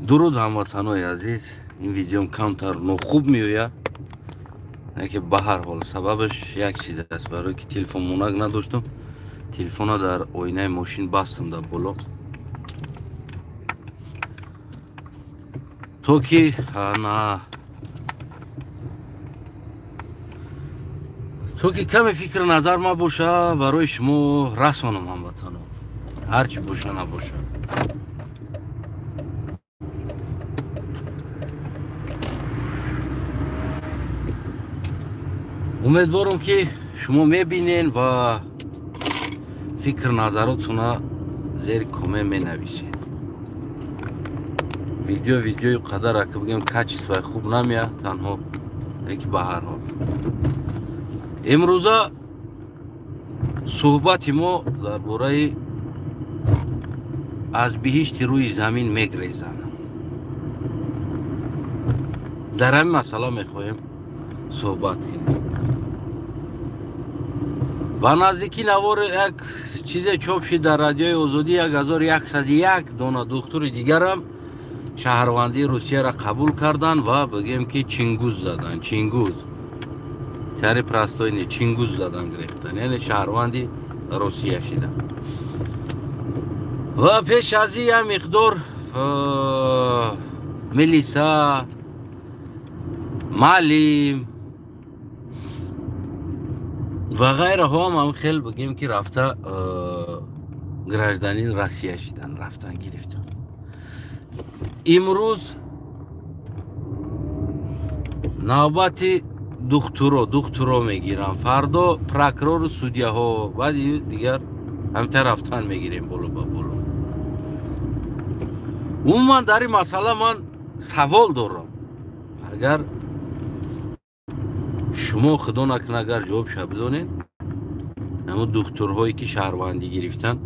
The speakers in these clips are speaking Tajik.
درود هموطنای عزیز. این ویدیوم کمتر خوب میوید که به هر حال سببش یک چیز است. برای که تلفن مونک نداشتم، تلفن در آینه ماشین بستم در بالا تو که نه تو که کمی فکر نظر ما باشه برای شما رسانم هموطنان، هرچی باشه نباشه. امیدوارم که شما میبینین و فکر نظراتتون زیر کامنت مینویسین. ویدیوی قدر که بگم کچیست و خوب نمیاد، تنها یکی به هر حال امروزه صحبت ما درباره از بهشت روی زمین میگریزن. در همین مسئله میخوایم صحبت کنیم. و نزدیکی نوار یک چیز چاپ شد در رادیوی آزادی 1101 دانه دکتر دیگر هم شهروندی روسیه را قبول کردن و بگیم که چینگوز زدن. چینگوز تری پرستوینی چینگوز زدن گرفتن، یعنی شهروندی روسیه شدن. و پیش از این مقدار ملیسا معلم و غیره هم خیلی بگیم که رفته گرجدانی روسیه شدن، رفتن گرفتن. امروز نوبت دکترا میگیرن، فردا پروکرور و سودیه ها، بعد دیگر همینطور رفتن میگیریم بالا با بالا. من در این مسئله من سوال دارم. اگر شما خدا نکنه اگر جواب شد بدونین، اما دکترهایی که شهروندی گرفتن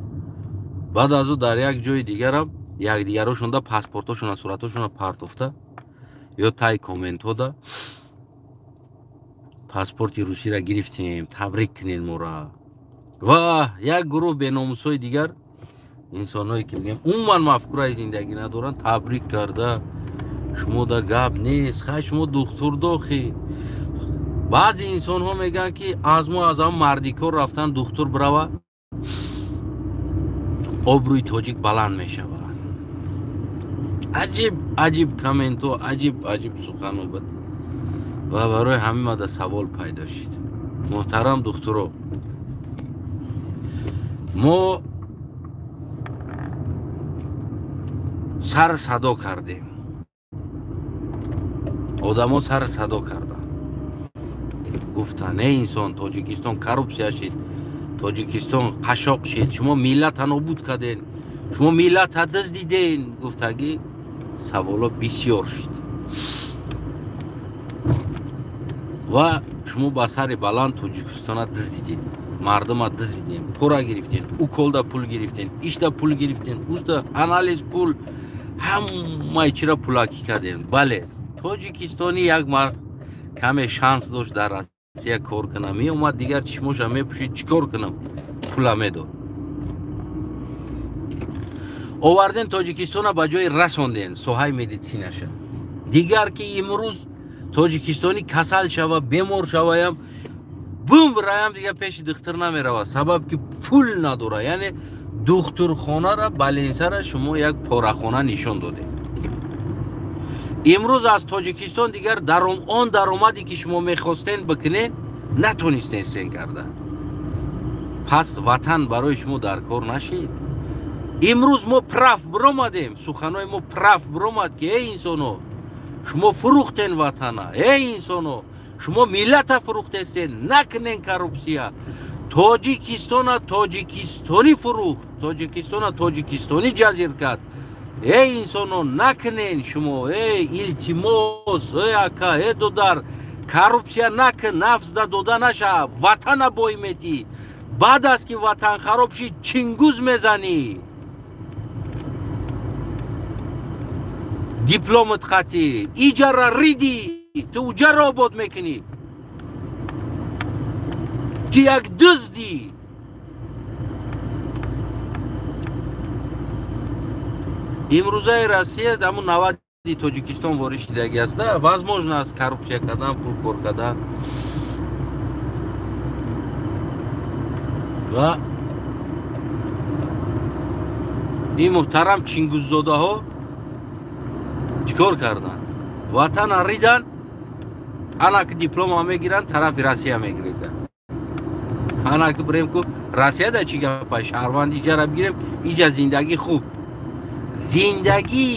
بعد از او در یک جای دیگر هم یک دیگرشون دا پاسپورتاشون و صورتاشون پرت افته یا تای کامنت ها دا پاسپورت روسی را گرفتیم تبریک کنین ما را. و یک گروه بیناموسای دیگر انسانایی که میگم اون من مفکوره زندگی ندارن تبریک کرده. شما دا گپ نیست، خیلی شما دکتر داخی. بعضی انسان ها میگن که از ما از هم مردیکار رفتن دکتر بروا آبروی تاجیک بلند میشه. عجیب کامنت ها، عجیب سخن ها بود و برای همین ما سوال پیدا شد. محترم دکترها، ما سر صدا کردیم، آدم ها سر صدا کردن، گفتن ای انسان تاجیکستان کروپسیا شد، تاجیکستان قشاق شد، شما ملت نابود کردین، شما ملت دزدیدین. گفتگی سوالا بسیار شد و شما با سر بلند تاجیکستان دزدیدین، مردم دزدیدین، پورا گرفتین، او کل دا پول گرفتین، ایش دا پول گرفتین، اوش دا انالیز پول، همه چی را پولاکی کردین. بله تاجیکستانی یک مرد کم شانس داشت در روسیه کار کنم، می اومد دیگر چشماش هم میپوشید چیکار کنم، پول میداد. آوردن تاجیکستان با جای رساندن سوهای مدیسینش. دیگر که امروز تاجیکستانی کسل شوه بیمار شوه هم بوم برایم دیگه پیش دکتر نمیره، سبب که پول نداره. یعنی دکترخانه را بلنسه را شما یک پارخانه نشان داده. امروز از تاجیکستان دیگر آن درآمدی که شما میخواستین بکنین نتونستین سین کرده. پس وطن برای شما در کار نشید. امروز ما پرف برآمدیم، سخنای ما پرف برآمد که ای انسانو شما فروختین وطن، ای انسانو شما ملت فروختین، نکنین کروپسیا. تاجیکستانی فروخت، تاجیکستانی جزیر کرد. ای انسانو نکنین شما، ای التماس، ای اکا، ای دودر کروپسیا نکن، نفس داده نشه، وطن بایمیتی. بعد از که وطن خراب شد چینگوز میزنی، دیپلمات خطی ایجا ریدی، تو اوجا را آباد میکنی، تو یک دزدی. имрӯзаи Россия дамо навади Тоҷикистон ворид шидаги аст. Возможно аст коррупсия кардан, пулкор кардан. Ва ин муҳтарам чингиззодаҳо чикор кардан? Ватана ридан, ана ки диплома мегиранд, тарафи Россия мегирезанд. Ана ки бирем ку Россия да чӣ гапа, шаҳрванди иҷара бигирем, иҷа зиндагӣ хуб. Зиндагӣ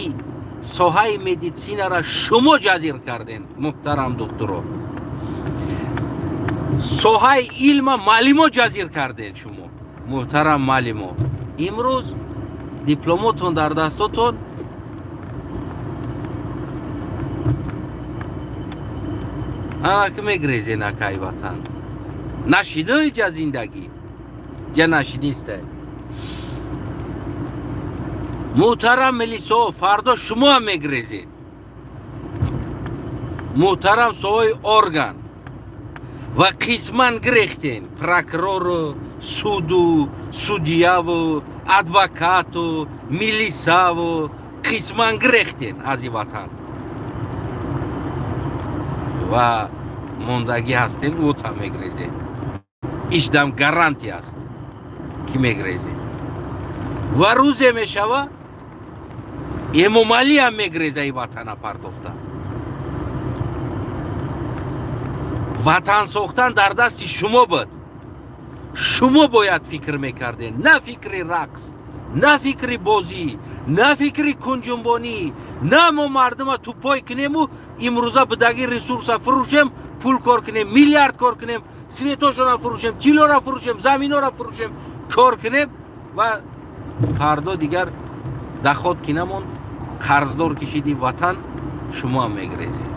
соҳаи медитсинара шумо ҷазир карден, муҳтарам духтуро. соҳаи илма маълимо ҷазир карден шумо, муҳтарам маълимо. имрӯз дипломотон дар дастотон ки мегирезен акай ватан. Нашидаи ҷа зиндагӣ ҷа нашидистай. муҳтарам милисо, фардо шумо ҳам мегирезед. муҳтарам соҳаи орган ва қисман гирехтен прокурору, суду, судияву, адвокату, милисаву қисман гирехтен аз и ватан. ва мондагӣ ҳастен, ӯта мегирезен. ишдам гарантия аст ки мегирезен. ва рӯзе мешава эмомалӣ ҳам мегиреза и ватана партофта. ватан сохтан дар дасти шумо буд. шумо бояд фикр мекарден, на фикри рақс, на фикри бозӣ, на фикри кунҷунбонӣ, на мо мардума тупой кунему имрӯза бидаги ресурса фурӯшем, пул кор кунем, миллиард кор кунем, светошона фурӯшем, тилора фурӯшем, заминора фурӯшем, кор кунем ва фардо дигар дахот ки намон, қарздор кишиди ватан шумо ҳам мегирезед.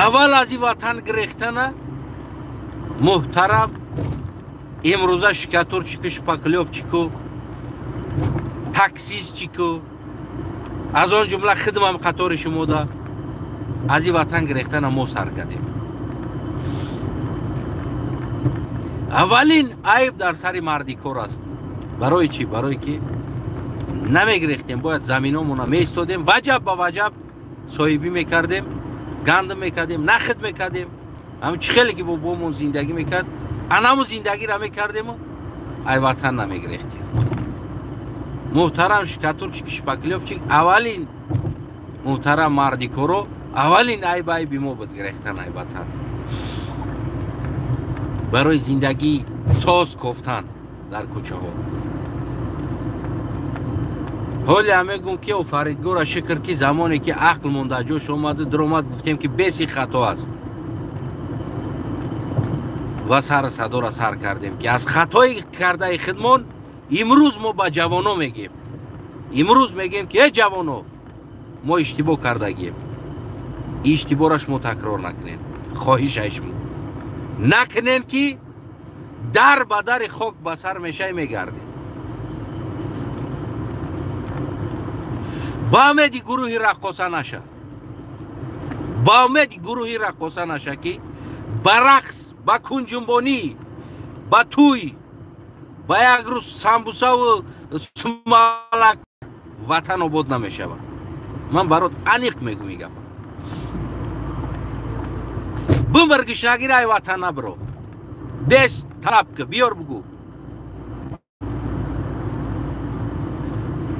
аввал аз и ватан гирехтана муҳтарам имрӯза шикатурчику, шпаклёвчику, таксистчику, аз он ҷумла хидмам қатори шумода аз и ватан гирехтана мо сар кардем. аввалин айб дар сари марди кор аст. барои чӣ? барое ки намегирехтем, бояд заминомона меистодем, ваҷаб ба ваҷаб соҳибӣ мекардем, гандим мекардем, нахид мекардем. ҳамин чӣ хеле ки бобомон зиндагӣ мекард, анамо зиндагиро мекардему, ай ватан намегирехтем. муҳтарам шикатурчик, шпаклёвчик, аввалин муҳтарам марди коро, аввалин айби мо буд гирехтан ай ватан. барои зиндагӣ соз кофтан дар кӯчаҳо. ҳоли ҳаме гум ки офаридгора шукр ки замоне ки ақл монда ҷош омаду дуромад гуфтем ки беси хато аст ва сару садора сар кардем ки аз хатои кардаи хидмон имрӯз мо ба ҷавоно мегем. имрӯз мегем ки эй ҷавоно, мо иштибоҳ кардагем. иштибоҳраш мо такрор накунем. хоҳишаш накунем ки дар ба дари хок ба сар мешай мегардем. ба умеди гурӯҳи раққоса наша. ба умеди гурӯҳи раққоса наша ки ба рақс, ба кунҷунбонӣ, ба тӯй, ба як рӯз самбусаву сумалак ватан обод намешавад. ман барот аниқ мегӯм ин гапа. бимир гишнагир ай ватан набиро. бес талаб ки биёр бигӯ.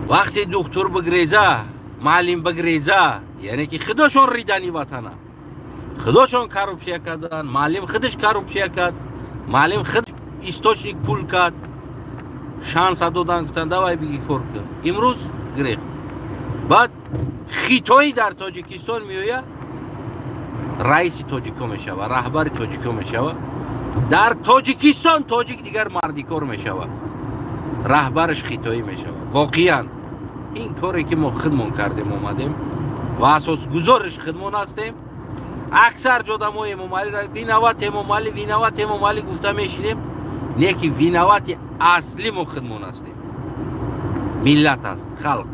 вақте духтур бигиреза, маълим бигиреза, яъне ки худошон ридани ватана, худошон коррупсия кардан, маълим худаш коррупсия кард, маълим худ источник пул кард, шанса додан, гуфтан давай биги кор кун. имрӯз гирехт. баъд хитоӣ дар тоҷикистон меояд, раиси тоҷико мешава, раҳбари тоҷико мешава. дар тоҷикистон тоҷик дигар мардикор мешава, раҳбараш хитоӣ мешава. воқеан ин коре ки мо хидмон кардем омадем ва асосгузориш хидмон ҳастем. аксар ҷода мо эмомалиро виноват эмомалӣ, виноват эмомалӣ гуфта мешинем, не ки виновати асли мо хидмон ҳастем. миллат аст, халқ.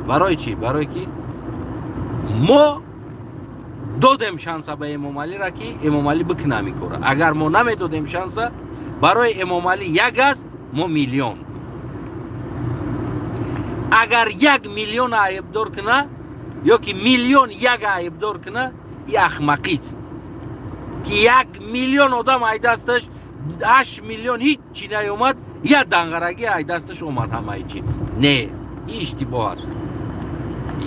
барои чӣ? барое ки мо додем шанса ба эмомалиро ки эмомалӣ бикунам ин кора. агар мо намедодем шанса, барои эмомалӣ як аст, мо миллион. اگر 1,000,000 عیبدار کنه یا که 1,000,001 عیبدار کنه این احمقی است که 1,000,000 آدم ای دستش 8,000,000 هیچ چی نیومد یا دنگرگی ای دستش اومد همه چی نه این اشتباه است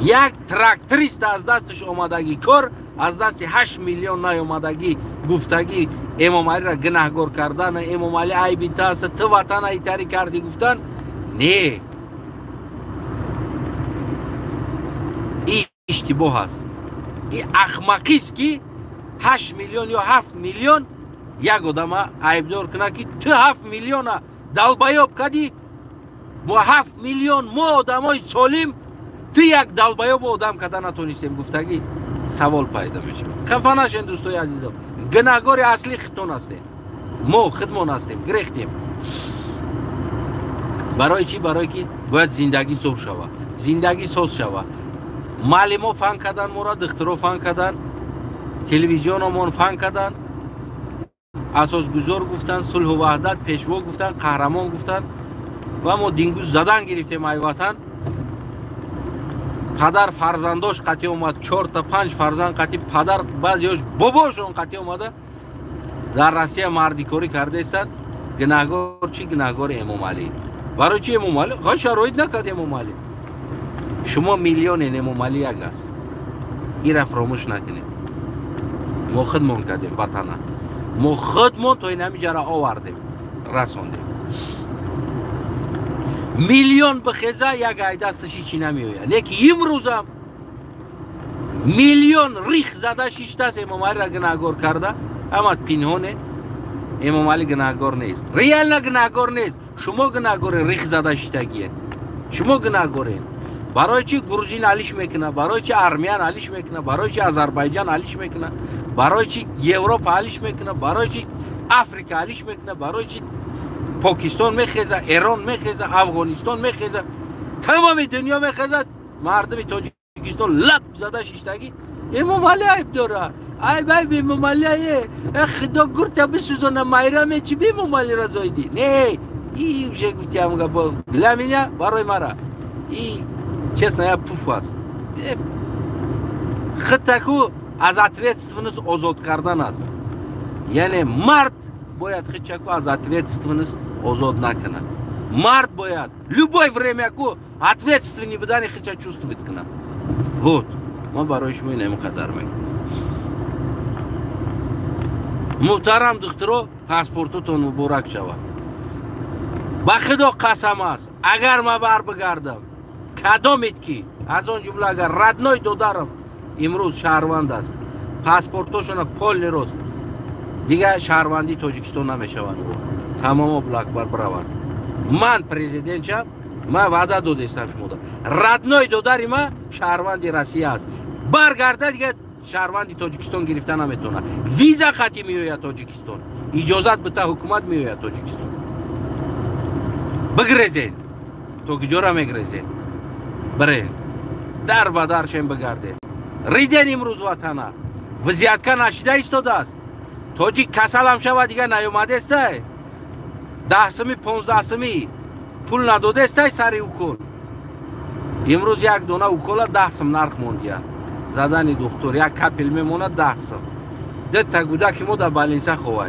یک تراکتوریست از دستش اومدگی کار از دست 8,000,000 نیومدگی گفتگی امام علی را گناهگار کردن امام علی عیبی است تو وطن ایتری کردی گفتن نه این اشتباه است این احمقی است که 8,000,000 یا 7,000,000 یک آدم عیبدار کنه که تو 7,000,000 دلبیاب کردی ما 7,000,000 ما آدمای سالم تو یک دلبیاب آدم کردن نتونستیم گفتگی سوال پیدا میشه خفه نشین دوستای عزیزم گناهگار اصلی خودتون هستین ما خودمون هستیم گرفتیم برای چی برای که باید زندگی ساز شود زندگی ساز شود معلم فن کردن ما را دخترها فن کردن تلویزیون ما فن کردن اساسگذار گفتن صلح و وحدت پیشوا گفتن قهرمان گفتن و ما دینگوز زدن گرفتیم ای وطن پدر فرزنداش قطعی اومد 4 تا 5 فرزند قطعی پدر بعضیاش باباشون قطعی اومده در روسیه مردیکاری کرده استن گناهگار چی گناهگار امام علی برای چی امام علی خواهی شرایط نکرد امام علی شما میلیون امام علی یک است این را فراموش نکنید ما خودمون کردیم وطن ما خودمون تا این همیجا را آوردیم رساندیم میلیون بخیزه یک ای دستشی چی نمیوید لیکن امروز هم میلیون ریخ زده 6 دست امام علی را گناهگار کرده اما پنهانه امام علی گناهگار نیست ریال نه گناهگار نیست شما گناهگار ریخ زده شتگیه شما گناهگارین برای چی گرجین علیش میکنه برای چی ارمیان علیش میکنه برای چی آذربایجان علیش میکنه برای چی اروپا علیش میکنه برای چی افریقا علیش میکنه برای چی پاکستان میخیزه ایران میخیزه افغانستان میخیزه تمام دنیا میخیزه مردم تاجیکستان لب زده شیشتگی امام علی عیب داره ای بای امام علی خدا گرت بسوزونه مایرا چی به امام علی رضایدی نه این چه گفتی همگا با لامینه برای مرا این چیز نه پوف است خطکو از اتویتستونس آزاد کردن است یعنی مرد باید خطکو از اتویتستونس آزاد نکنه مرد باید любое время کو ответственный بدن خطا чувствовать کنه вот ما برای شما این اینقدر میگم محترم دخترو پاسپورتتون مبارک شود با خدا قسم است اگر ما بر بگردم کدامید کی از اون جمله اگر ردنای دادرم امروز شهروند است پاسپورتشون پول نیروز دیگه شهروندی تاجیکستان نمیشوند تمام بلاک بر بروند من پرزیدنت شم من وعده دادستم شما ردنای دادری ما شهروندی روسیه است برگرده دیگه شهروندی تاجیکستان گرفتن نمیتونه ویزا خطی میوید تاجیکستان اجازت بده حکومت میوید تاجیکستان بگریزین تو کجا را میگریزین برین در بدر شیم بگرده ریدین امروز وطنه وضعیت که نشیده ایستاده است تاجیک کسل هم شود دیگه نیومده است 10 سمی 15 سمی پول نداده است سری اوکول امروز یک دونه اوکول 10 سم نرخ موندیه زدن دکتر یک کپل میمونه 10 سم ده تگوده که ما در بالینسه خواه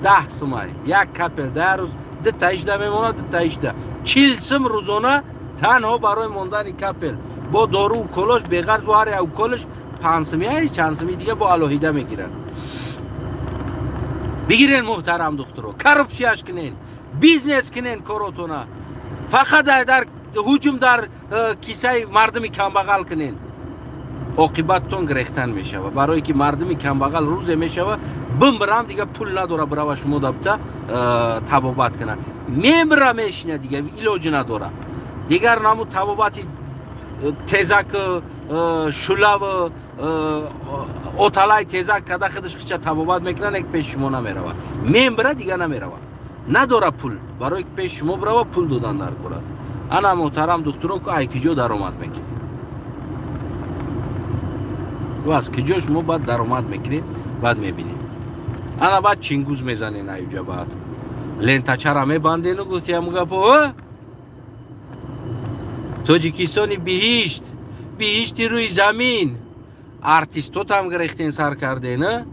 10 سم یک کپل در روز ده تایشده میمونه ده تایشده 40 سم روزانه تنها برای موندن کپل با دارو اوکولش بغیر و هر اوکولش 5 سمی چند سمی دیگه با الوهیده میگیرن بگیرین محترم دکترو کارپسیاش کنین بیزنس کنین کاراتونا فقط در هجوم در کیسه مردم کمبغل کنین عاقبتتون گرفتن میشه و برای که مردم کمبغل روز میشه و برم دیگه پول نداره برای شما دبته تبابت کنن میبره میشینه دیگه علاج نداره دیگر نامو تبابت تزک شلو اوتالای تزک کده خودش خیچه تبابت میکنن یک پیش شما نمیره میبره دیگه نمیره نداره پول برای که پیش شما بره پول دادن در کار است انا محترم دکترو که ایکیجو درآمد میکنه و از کجا شما بعد درآمد میکنید بعد میبینید انا بعد چینگوز میزنین اینجا بعد لنتا چرا میبندین و گفتی همگا پا توجیکستانی بهشتی روی زمین ارتیستوت هم گرفتین سر کرده نه.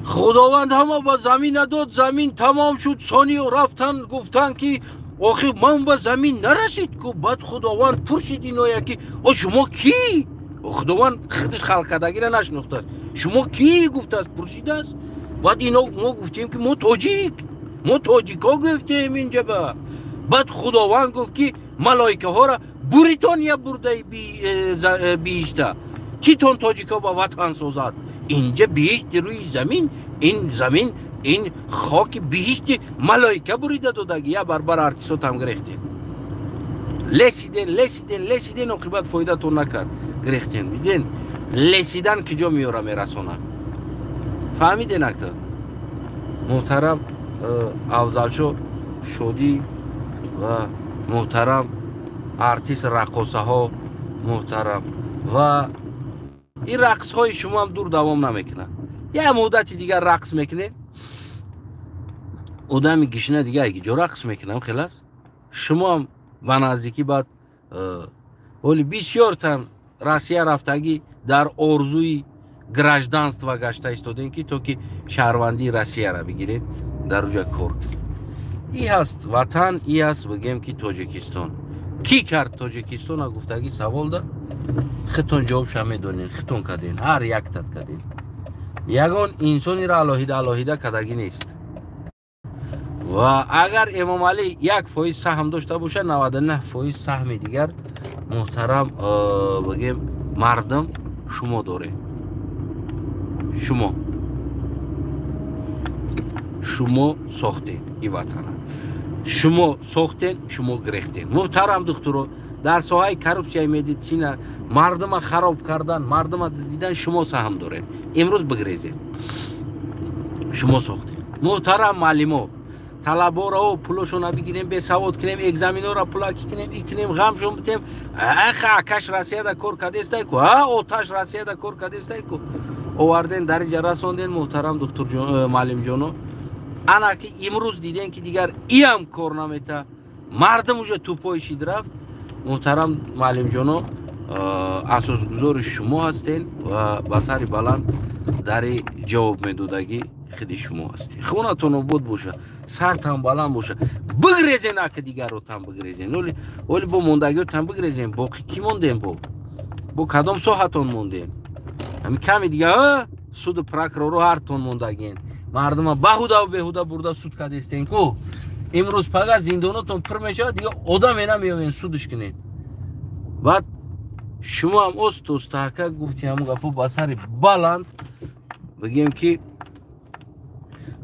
خداوند همه با زمین نداد، زمین تمام شد، ثانی و رفتن گفتن که آخه من به زمین نرسید که. بعد خداوند پرسید اینا یکی شما کی؟ خداوند خودش خلق کردگی را نشناخته، شما کی گفته است پرسیده است. بعد اینا ما گفتیم که ما تاجیکا گفتیم اینجا. بعد خداوند گفت که ملائکه ها را بریتانیا برده بیشتر چی تون تاجیکا با وطن سازد. اینجا بهشت روی زمین، این زمین این خاک بهشت ملائکه بریده دادگی. یا بربر ارتیستوت هم گرفتیم. لسیدین عاقبت فایده تون نکرد. گرفتین میدین لسیدن کجا میاره میرسونه. فهمیدین که محترم افضلشو شودی و محترم ارتیست رقاصه ها محترم و این رقص های شما هم دور دوام نمیکنه. یه مدتی دیگر رقص میکنه آدم گشنه دیگه اگه جو رقص میکنم خلاص شما هم به نزدیکی بعد ولی بسیار تن روسیه رفتگی در آرزوی گراجدانستو گشته ایستادین که تو که شهروندی روسیه را بگیرید در اونجا کار کنید. این هست وطن، این هست بگیم که تاجیکستان کی کرد تاجیکستان ها گفتگی سوال ده خودتون جوابش هم میدونین، خودتون کردین، هر یک تد کردین. یگان انسانی را علاهیده کردگی نیست. و اگر امام علی 1% سهم داشته باشه 99% سهم دیگر محترم بگیم مردم شما داره. شما ساختین این وطن، شما ساختین، شما گرفتین. محترم دکترو در ساحه کورپسیای مدیسین مردم خراب کردن، مردم دزدیدن شما سهم داره. امروز بگریزین شما ساختین. محترم معلمو طلبا را پولشون بگیریم، به سواد کنیم، اگزامینو را پولاکی کنیم، ای کنیم، غمشون بتیم. آکش راسیه دا کور کده است کو، آتش راسیه دا کور کده است کو. آوردن درجه رساندن محترم دکتر معلم جانو. انا که امروز دیدن که دیگر ایم کار نمیته، مردم اونجا توپایشی رفت. محترم معلم جانو اساسگزار شما هستین و بسری بلند در جواب میدادگی خود شما هستین. خونتون بود باشه، سرتان بلند باشه، بگریزین که دیگر رو تن بگریزین. ولی با موندگی رو تن بگریزین. باقی کی موندین؟ با کدام ساحتون موندین؟ همین کمی دیگه سود پراکرور رو هر تون موندگین. مردم بهودا و بهودا برده سود کده استین کو. امروز پگه زندانتون پر میشه دیگه آدم نمیاوین سودش کنین. بعد شما هم استحکا گفتی همون گفت با سر بلند بگیم که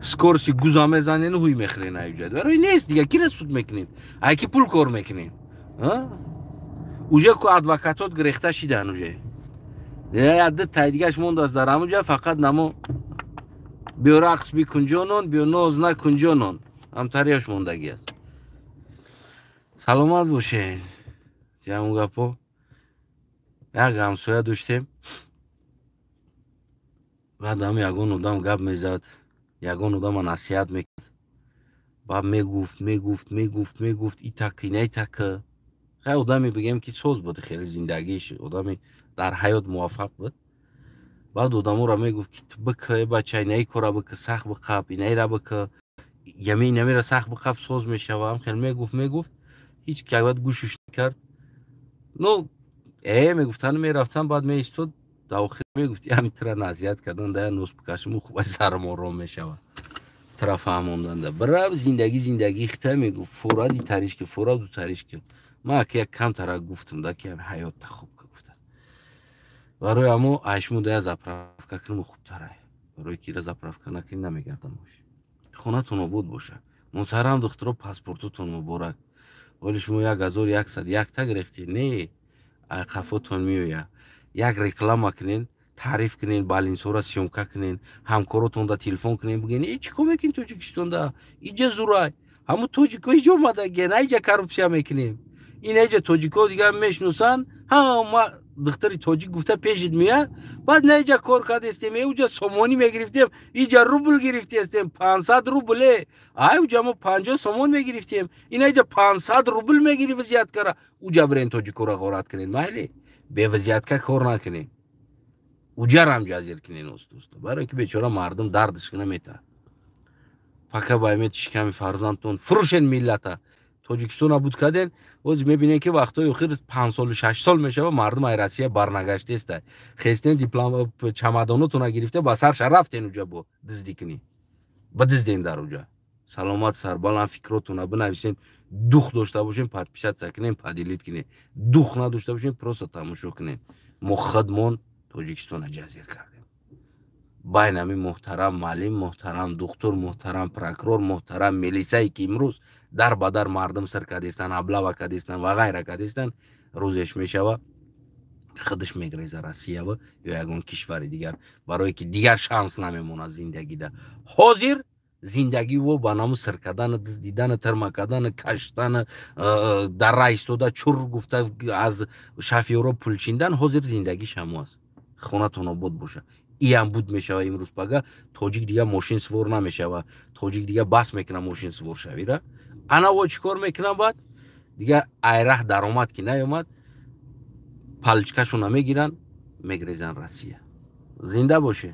سکورسی گوزامه زنین هوی میخرین ایجاد. برای نیست دیگه کی سود میکنین؟ کی پول کار میکنین؟ اوجه که ادوکاتات گرفته شدن اوجه. دیگه عدد تاییدگاش موند از در همونجا فقط نمو بیا رقص بی کنجانون، بیا ناز نکنجانون هم تریاش موندگی است. سلامت باشه. همون گپا یک همسایه داشتیم. بعد هم یگان آدم گپ میزد، یگان آدم نصیحت میکرد. بعد میگفت ای تک نه تک. خیلی آدمی بگیم که سوز بود خیلی زندگیش، آدمی در حیات موفق بود. بعد آدمو را میگفت که تو بکه بچه اینه کارا بکه سخت بقب، اینه را بکه یمین نمیره سخت بقب سوز میشه. و هم خیلی میگفت هیچ که باید گوشش نکرد. نو میگفتن میرفتن بعد میستود داخل میگفتی همین طرح نصیحت کردن ده نوز بکشم خوبه سرم آرام میشه طرف فهموندن ده برای زندگی خیلی میگفت فورا دی تریش که فورا دو تریش که ما که یک کم طرح گفتم ده که حیات ده خوب که گفتن برای همو عشمو ده زپرفکه کنم خوب تره برای کی را زپرفکه نکنی نمیگردم باشه. خونه تونو بود باشه. محترم دخترو پاسپورتو تون مبارک. ولی شما 1100 یک تا گرفتی نه قفاتون میویا یک رکلام کنین تعریف کنین بالینسو را سیومکا کنین همکاراتون دا تلفن کنین بگین ای چی میکنین توجیکستان دا اینجا زورای همون توجیکو اینجا اومده گه نه اینجا کروپسیا میکنیم این اینجا توجیکو دیگه میشناسن ما دختری تاجیک گفته پیشت میاد بعد نه اینجا کار کرده استیم اونجا سومانی میگرفتیم اینجا روبل گرفتی استیم 500 روبله اونجا ما 50 سومون میگرفتیم اینا اینجا 500 روبل میگیری وضعیت کرا اونجا برین تاجیک رو غارت کنین مالی به وضعیت کا کار نکنین اونجا هم جزیر کنین دوست برای که بیچاره مردم دردش نمیته پاکا باید شکم فرزندتون فروشن ملت تاجیکستان بود کردن اوز میبینین که وقتای اخیر 5 سال 6 سال میشه و مردم ای روسیه برنگشته است خستین دیپلم چمدانتون گرفته با سر رفتین اونجا با دزدی کنی با دزدین در اونجا سلامت سربالان فکراتون بنویسین دوخ داشته باشین پد پیشت سکنین پدیلیت کنین دوخ نداشته باشین پروسه تماشا کنین ما خودمون تاجیکستان جزیر کردیم باین همین محترم معلم محترم دکتر محترم پروکرور محترم میلیسایی که امروز در بدر مردم سر کردیستن ابلا کردیستن و غیره کردیستن روزش میشه و خودش میگریزه روسیه و یا یگان کشور دیگر برای که دیگر شانس نمیمونه زندگی ده حاضر زندگی و با نام سر کردن دزدیدن ترمه کردن کشتن در ایستاده چور گفته از شفیورا پول چیندن حاضر زندگی شما است خونتون آباد باشه ای هم بود میشه و امروز بگه تاجیک دیگه ماشین سوار نمیشه و تاجیک دیگه بس میکنه ماشین سوار شوی را انا و چیکار میکنم بعد دیگه ایره درآمد که نیومد پلچکشون میگیرن میگریزن روسیه زنده باشه